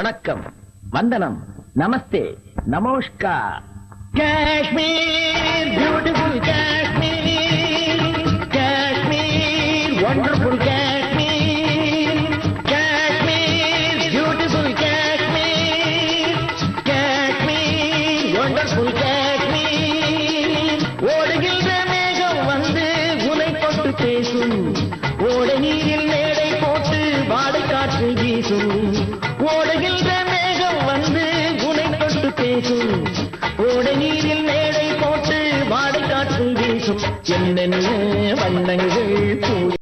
வணக்கம், வந்தனம், நமஸ்தே, நமஸ்கார். Kashmir, beautiful Kashmir, Kashmir, wonderful Kashmir, Kashmir, beautiful Kashmir, Kashmir, wonderful Kashmir. ஓடுகின்ற மேகம் வந்து உனை தொட்டு பேசும், ஓடை நீரில் மேடை போட்டு வாடை காற்று வீசும். ஓடுகின்ற மேகம் வந்து உனை தொட்டு பேசும், ஓடை நீரில் மேடை போட்டு வாடை காற்று வீசும். என்னென்ன வண்ணங்கள் கூடி.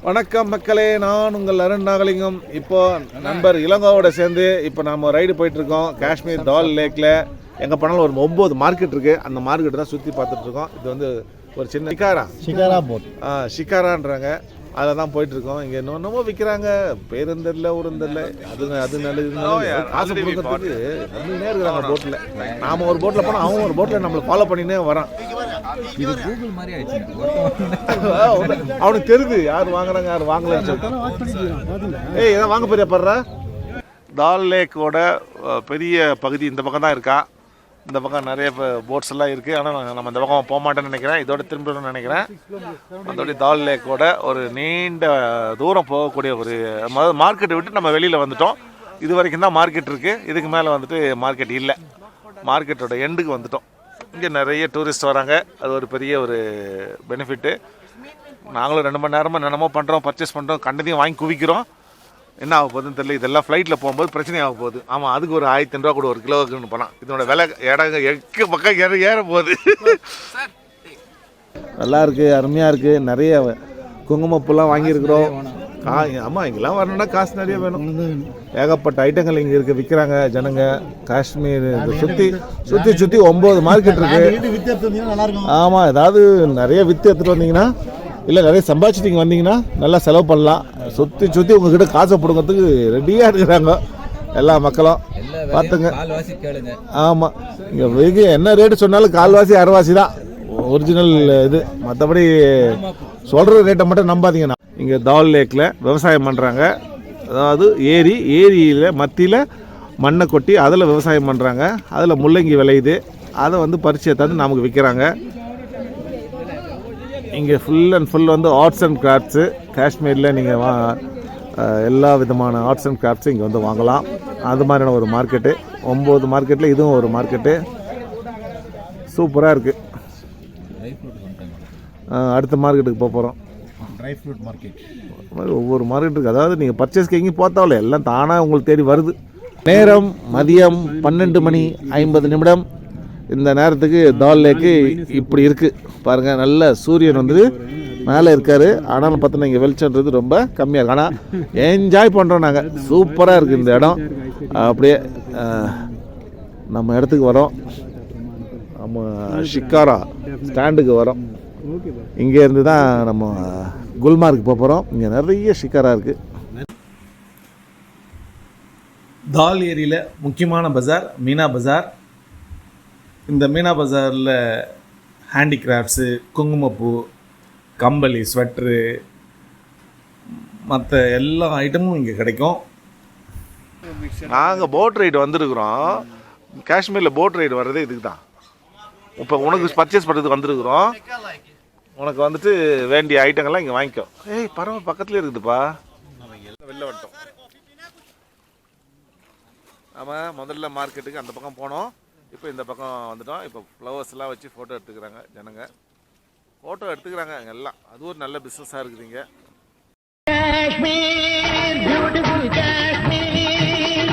வணக்கம் மக்களே, நான் உங்கள் அருண் நாகலிங்கம். இப்போ நண்பர் இளங்கோவோட சேர்ந்து இப்போ நம்ம ரைடு போயிட்டு இருக்கோம் காஷ்மீர் டால் லேக்கில். எங்கே போனாலும் ஒரு 9 மார்க்கெட் இருக்குது. அந்த மார்க்கெட் தான் சுற்றி பார்த்துட்ருக்கோம். இது வந்து ஒரு சின்ன ஷிகாரா போட், ஷிகாரான்றாங்க. அதில் தான் போயிட்டுருக்கோம். இங்கே இன்னொன்னமோ விற்கிறாங்க, பேரும் தெரியல, ஊரும் தெரியல. அது நல்லது, காசு கொடுக்கறதுக்கு வந்துன்னே இருக்கிறாங்க போட்டில். நாம் ஒரு போட்டில் போனால் அவன் ஒரு போட்டில் நம்மளை ஃபாலோ பண்ணினே வரான். இது கூகுள் மாதிரி ஆயிடுச்சு. அவனுக்கு தெரியுது யார் வாங்குறாங்க யார் வாங்கலன்னு சொல்லிட்டு. ஏய், எதாவது வாங்க போறியா பாடுறா. டால் லேக்கோட பெரிய பகுதி இந்த பக்கம் தான் இருக்கா. இந்த பக்கம் நிறைய போட்ஸ் எல்லாம் இருக்குது. ஆனால் நம்ம இந்த பக்கம் போக மாட்டேன்னு நினைக்கிறேன். இதோட திரும்பணும்னு நினைக்கிறேன். அதோட டால் லேக்கோட ஒரு நீண்ட தூரம் போகக்கூடிய ஒரு மார்க்கெட்டை விட்டு நம்ம வெளியில் வந்துட்டோம். இது வரைக்கும் தான் மார்க்கெட் இருக்குது. இதுக்கு மேலே வந்துட்டு மார்க்கெட் இல்லை. மார்க்கெட்டோட எண்டுக்கு வந்துட்டோம். இங்கே நிறைய டூரிஸ்ட் வராங்க. அது ஒரு பெரிய ஒரு பெனிஃபிட்டு. நாங்களும் 2 மணி நேரமாக என்னமோ பண்ணுறோம், பர்ச்சேஸ் பண்ணுறோம், கண்டதையும் வாங்கி குவிக்கிறோம். என்ன ஆக போகுதுன்னு தெரியல. இதெல்லாம் ஃப்ளைட்டில் போகும்போது பிரச்சனை ஆக போகுது. ஆமாம், அதுக்கு ஒரு 1000 ரூபா கூட ஒரு கிலோவுக்குன்னு போனால் இதனோட விலை இடங்க எக்கு பக்கம் ஏற போகுது. நல்லா இருக்குது, அருமையாக இருக்குது. நிறைய குங்குமப்பூலாம் வாங்கியிருக்கிறோம். ஆமாம், இங்கெல்லாம் வரணும்னா காசு நிறைய வேணும். ஏகப்பட்ட ஐட்டங்கள் இங்கே இருக்குது, விற்கிறாங்க ஜனங்க. காஷ்மீர் சுற்றி 9 மார்க்கெட் இருக்குது. ஆமாம், ஏதாவது நிறைய விற்று எடுத்துகிட்டு வந்தீங்கன்னா, இல்லை நிறைய சம்பாதிச்சுட்டு இங்கே வந்தீங்கன்னா நல்லா செலவு பண்ணலாம். சுற்றி உங்ககிட்ட காசை பிடுங்கிறதுக்கு ரெடியாக இருக்கிறாங்க எல்லா மக்களும். பார்த்துங்க. ஆமாம், இங்கே வெகு என்ன ரேட்டு சொன்னாலும் கால்வாசி அரைவாசி தான் ஒரிஜினல் இது. மற்றபடி சொல்கிற ரேட்டை மட்டும் நம்பாதீங்கண்ணா. இங்கே டால் லேக்கில் விவசாயம் பண்ணுறாங்க. அதாவது ஏரியில் மத்தியில் மண்ணை கொட்டி அதில் விவசாயம் பண்ணுறாங்க. அதில் முள்ளங்கி விளையுது. அதை வந்து பறிச்சு எடுத்தாந்து நமக்கு விற்கிறாங்க. இங்கே ஃபுல் அண்ட் ஃபுல் வந்து ஆர்ட்ஸ் அண்ட் கிராஃப்ட்ஸு. காஷ்மீரில் நீங்கள் எல்லா விதமான ஆர்ட்ஸ் அண்ட் கிராஃப்ட்ஸும் இங்கே வந்து வாங்கலாம். அது மாதிரியான ஒரு மார்க்கெட்டு. 9 மார்க்கெட்டில் இதுவும் ஒரு மார்க்கெட்டு. சூப்பராக இருக்குது. அடுத்த மார்க்கெட்டுக்கு போக போகிறோம். Dry fruit market. ஒவ்வொரு மார்க்கெட் இருக்குது. அதாவது நீங்கள் பர்ச்சேஸ்க்கு எங்கேயும் போத்தாவில்ல, எல்லாம் தானாக உங்களுக்கு தேடி வருது. நேரம் மதியம் 12:50. இந்த நேரத்துக்கு டால் லேக்கு இப்படி இருக்குது பாருங்கள். நல்ல சூரியன் வந்து மேலே இருக்கார். ஆனாலும் பார்த்தோன்னா இங்கே வெளிச்சன்றது ரொம்ப கம்மியாக இருக்குது. ஆனால் என்ஜாய் பண்ணுறோம் நாங்கள். சூப்பராக இருக்குது இந்த இடம். அப்படியே நம்ம இடத்துக்கு வரோம். நம்ம ஷிகாரா ஸ்டாண்டுக்கு வரோம். இங்கேருந்து தான் நம்ம குல்மார்க் போக போகிறோம். இங்கே நிறைய ஷிகாரா இருக்குது. தால் ஏரியில் முக்கியமான பஜார் மீனா பஜார். இந்த மீனா பஜாரில் ஹேண்டிகிராஃப்ட்ஸு, குங்குமப்பூ, கம்பளி, ஸ்வெட்ரு, மற்ற எல்லா ஐட்டமும் இங்கே கிடைக்கும். நாங்கள் போட் ரைடு வந்துருக்குறோம். காஷ்மீரில் போட் ரைடு வர்றதே இதுக்கு தான். இப்போ உனக்கு பர்ச்சேஸ் பண்ணுறதுக்கு வந்துருக்குறோம். உனக்கு வந்துட்டு வேண்டிய ஐட்டங்கள்லாம் இங்கே வாங்கிக்கோ. ஏய், பரவாயில்ல, பக்கத்துலேயே இருக்குதுப்பா. வெளில வந்துட்டோம். ஆமாம், முதல்ல மார்க்கெட்டுக்கு அந்த பக்கம் போனோம். இப்போ இந்த பக்கம் வந்துட்டோம். இப்போ ஃப்ளவர்ஸ்லாம் வச்சு ஃபோட்டோ எடுத்துக்கிறாங்க ஜனங்க. ஃபோட்டோ எடுத்துக்கிறாங்க எல்லாம். அது ஒரு நல்ல பிஸ்னஸாக இருக்குதுங்க. Kashmir, beautiful Kashmir,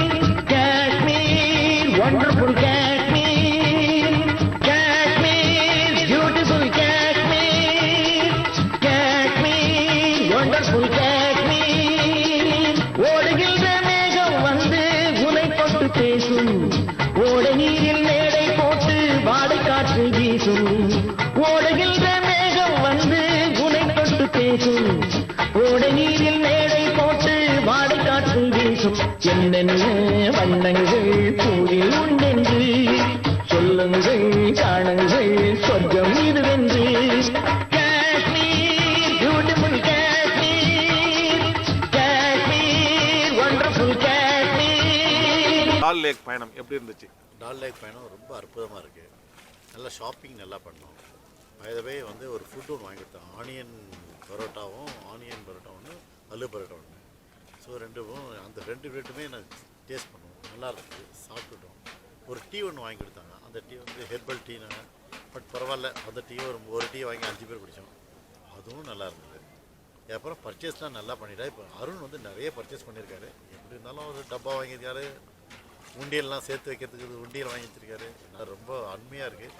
Kashmir, wonderful Kashmir, Kashmir, beautiful Kashmir, Kashmir, wonderful Kashmir. ஓடுகின்ற மேகம் வந்து உனை தொட்டு பேசும், ஓடை நீரில் மேடை போட்டு வாடை காற்று வீசும். ஓடுகின்ற மேகம் வந்து உனை தொட்டு பேசும், ஓடை நீரில் மேடை போட்டு வாடை காற்று வீசும். என்னென்ன வண்ணங்கள் பூவில் உண்டென்று சொல்லுங்கள், காணுங்கள், சொர்க்கம் இதுவென்று. Kashmir, beautiful Kashmir, Kashmir, wonderful Kashmir. Dal lake பயணம் எப்படி இருந்துச்சு? டால் லேக் பயணம் ரொம்ப அற்புதமாக இருக்குது. நல்லா ஷாப்பிங் நல்லா பண்ணோம். பைதவே வந்து ஒரு ஃபுட் ஒன்று வாங்கி கொடுத்தோம். ஆனியன் பரோட்டா ஒன்று, அல்லு பரோட்டா ஒன்று. ஸோ அந்த ரெண்டு பிரெட்டுமே நான் டேஸ்ட் பண்ணுவோம். நல்லா இருந்துச்சு, சாப்பிட்டுட்டோம். ஒரு டீ ஒன்று வாங்கி கொடுத்தாங்க. அந்த டீ வந்து ஹெர்பல் டீனாங்க. பட் பரவாயில்ல, அந்த டீ ஒரு டீ வாங்கி 5 பேர் குடித்தோம். அதுவும் நல்லா இருந்தது. அப்புறம் பர்ச்சேஸ்லாம் நல்லா பண்ணிட்டா. இப்போ அருண் வந்து நிறைய பர்ச்சேஸ் பண்ணியிருக்காரு. எப்படி இருந்தாலும் ஒரு டப்பா வாங்கியிருக்காரு. உண்டியல்லாம் சேர்த்து வைக்கிறதுக்கு உண்டியல் வாங்கி வச்சிருக்காரு. ரொம்ப அருமையாக இருக்குது.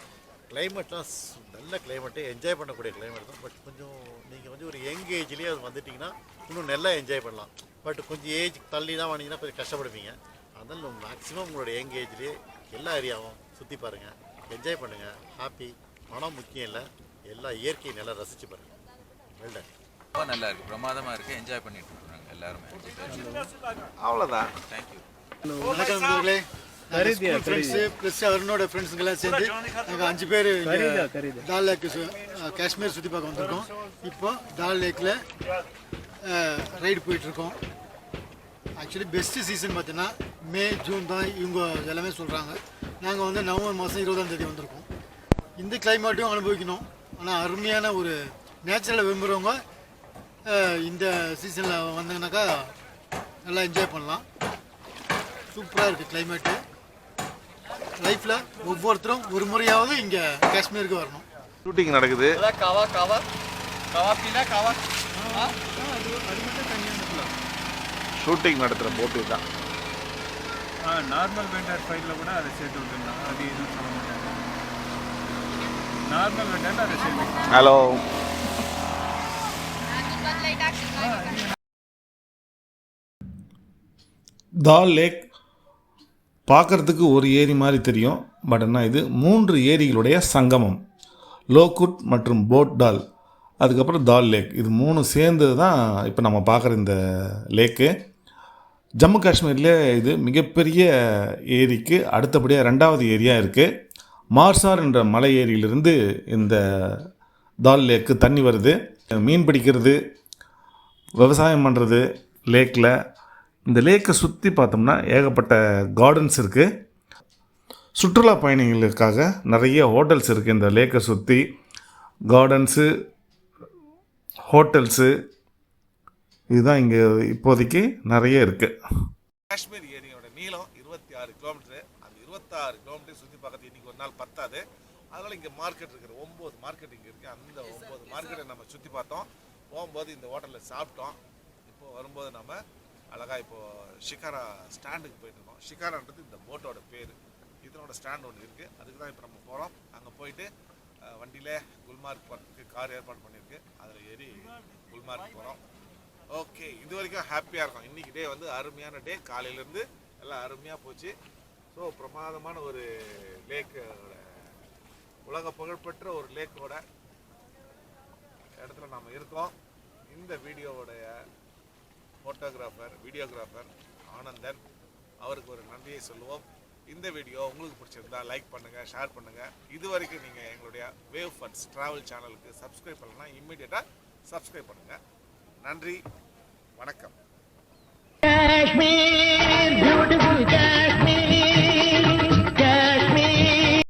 கிளைமேட்லாம் நல்ல கிளைமேட்டு, என்ஜாய் பண்ணக்கூடிய கிளைமேட் தான். பட் கொஞ்சம் நீங்கள் வந்து ஒரு யங் ஏஜ்லேயே அது வந்துட்டிங்கன்னா இன்னும் நல்லா என்ஜாய் பண்ணலாம். பட் கொஞ்சம் ஏஜ் தள்ளி தான் வாங்கினீங்கன்னா கொஞ்சம் கஷ்டப்படுவீங்க. அதனால் மேக்ஸிமம் உங்களோட யங் ஏஜ்லேயே எல்லா ஏரியாவும் சுற்றி பாருங்கள், என்ஜாய் பண்ணுங்கள். ஹாப்பி, பணம் முக்கியம் இல்லை, எல்லா இயற்கையை நல்லா ரசித்து பாருங்கள். வெல்டன். ரொம்ப நல்லா இருக்குது, பிரமாதமாக இருக்குது, என்ஜாய் பண்ணிட்டு இருக்காங்க எல்லாருமே. அவ்வளோதான். தேங்க்யூ. வணக்கம் நண்பர்களே. ஃப்ரெண்ட்ஸு ப்ளஸ் அருணோட ஃப்ரெண்ட்ஸுங்கெல்லாம் சேர்ந்து நாங்கள் 5 பேர் டால் லேக் காஷ்மீர் சுற்றி பார்க்க வந்திருக்கோம். இப்போ டால் லேக்கில் ரைடு போயிட்டுருக்கோம். ஆக்சுவலி பெஸ்ட்டு சீசன் பார்த்தீங்கன்னா மே ஜூன் தான் இவங்க எல்லாமே சொல்கிறாங்க. நாங்கள் வந்து நவம்பர் மாதம் 20ஆம் தேதி வந்திருக்கோம். இந்த கிளைமேட்டையும் அனுபவிக்கணும். ஆனால் அருமையான ஒரு நேச்சுரலை விரும்புகிறவங்க இந்த சீசனில் வந்தாங்கனாக்கா நல்லா என்ஜாய் பண்ணலாம். சூப்பராக இருக்குது கிளைமேட்டு. லைஃப்பில் ஒவ்வொருத்தரும் ஒரு முறையாவது இங்கே காஷ்மீருக்கு வரணும். ஷூட்டிங் நடக்குது. ஷூட்டிங் நடத்துகிற போட்டு தான். நார்மல் வெண்டர் ஃபைலில் கூட அதை சேர்த்து விட்டுருந்தாங்க. அது எதுவும் சொல்ல மாட்டாங்க. நார்மல் வெண்டர் அதை சேர்த்து. ஹலோ. தால் லேக் பார்க்குறதுக்கு ஒரு ஏரி மாதிரி தெரியும். பட் ஆனால் இது 3 ஏரிகளுடைய சங்கமம். லோகுட் மற்றும் போட் டால், அதுக்கப்புறம் தால் லேக், இது 3 சேர்ந்து தான் இப்போ நம்ம பார்க்குற இந்த லேக்கு. ஜம்மு காஷ்மீர்லேயே இது மிகப்பெரிய ஏரிக்கு அடுத்தபடியாக 2வது ஏரியா இருக்குது. மார்சார் என்ற மலை ஏரியிலிருந்து இந்த தால் லேக்கு தண்ணி வருது. மீன் பிடிக்கிறது, விவசாயம் பண்ணுறது லேக்கில். இந்த லேக்கை சுற்றி பார்த்தோம்னா ஏகப்பட்ட கார்டன்ஸ் இருக்குது. சுற்றுலா பயணிகளுக்காக நிறைய ஹோட்டல்ஸ் இருக்குது. இந்த லேக்கை சுற்றி கார்டன்ஸு, ஹோட்டல்ஸு, இதுதான் இங்கே இப்போதைக்கு நிறைய இருக்குது. காஷ்மீர் ஏரியோட நீளம் 26 கிலோமீட்டரு. அந்த 26 கிலோமீட்டர் சுற்றி பார்க்கறது இன்றைக்கி ஒரு நாள் பத்தாது. அதனால் இங்கே மார்க்கெட் இருக்குது, 9 மார்க்கெட் இங்கே இருக்குது. அந்த 9 மார்க்கெட்டை நம்ம சுற்றி பார்த்தோம். போகும்போது இந்த ஹோட்டலில் சாப்பிட்டோம். இப்போது வரும்போது நம்ம அழகாக இப்போது ஷிகாரா ஸ்டாண்டுக்கு போயிட்டுருக்கோம். ஷிகாரான்றது இந்த போட்டோட பேர். இதனோட ஸ்டாண்ட் ஒன்று இருக்குது, அதுக்கு தான் இப்போ நம்ம போகிறோம். அங்கே போயிட்டு வண்டியில் குல்மார்க் போகிறதுக்கு கார் ஏற்பாடு பண்ணியிருக்கு. அதில் ஏறி குல்மார்க் போகிறோம். ஓகே, இது வரைக்கும் ஹாப்பியாக இருக்கும். இன்றைக்கி டே வந்து அருமையான டே. காலையிலேருந்து எல்லாம் அருமையாக போச்சு. ஸோ பிரமாதமான ஒரு லேக்கோட, உலக புகழ்பெற்ற ஒரு லேக்கோட இடத்துல நாம் இருக்கோம். இந்த வீடியோவுடைய வீடியோகிராஃபர் ஆனந்தன், அவருக்கு ஒரு நன்றியை சொல்லுவோம். இந்த வீடியோ உங்களுக்கு பிடிச்சிருந்தா லைக் பண்ணுங்கள், ஷேர் பண்ணுங்கள். இது வரைக்கும் நீங்கள் எங்களுடைய வேவ் ஃபன்ஸ் ட்ராவல் சேனலுக்கு சப்ஸ்கிரைப் பண்ணலன்னா இம்மிடியேட்டாக சப்ஸ்கிரைப் பண்ணுங்கள். நன்றி, வணக்கம்.